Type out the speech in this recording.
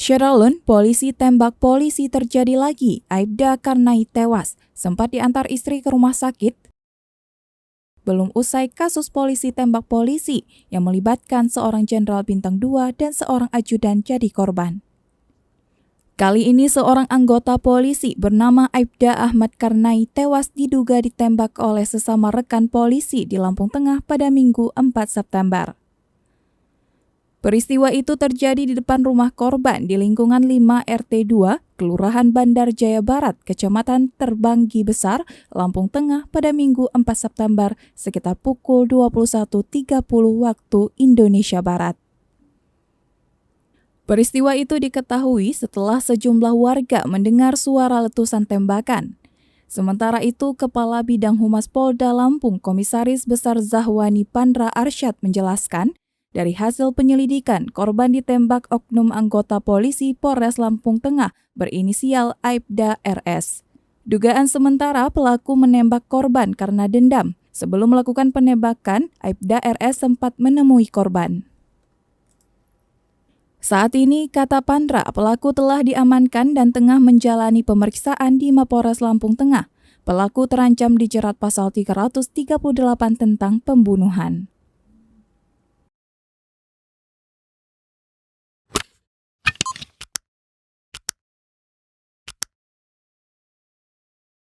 Syaralun, polisi tembak polisi terjadi lagi. Aibda Karnai tewas, sempat diantar istri ke rumah sakit. Belum usai kasus polisi tembak polisi yang melibatkan seorang jenderal bintang 2 dan seorang ajudan jadi korban. Kali ini seorang anggota polisi bernama Aibda Ahmad Karnai tewas diduga ditembak oleh sesama rekan polisi di Lampung Tengah pada Minggu 4 September. Peristiwa itu terjadi di depan rumah korban di lingkungan 5 RT 2, Kelurahan Bandar Jaya Barat, Kecamatan Terbanggi Besar, Lampung Tengah pada Minggu 4 September sekitar pukul 21.30 waktu Indonesia Barat. Peristiwa itu diketahui setelah sejumlah warga mendengar suara letusan tembakan. Sementara itu, Kepala Bidang Humas Polda Lampung, Komisaris Besar Zahwani Pandra Arsyad menjelaskan, dari hasil penyelidikan, korban ditembak oknum anggota polisi Polres Lampung Tengah berinisial Aibda RS. Dugaan sementara pelaku menembak korban karena dendam. Sebelum melakukan penembakan, Aibda RS sempat menemui korban. Saat ini, kata Pandra, pelaku telah diamankan dan tengah menjalani pemeriksaan di Mapolres Lampung Tengah. Pelaku terancam dijerat pasal 338 tentang pembunuhan.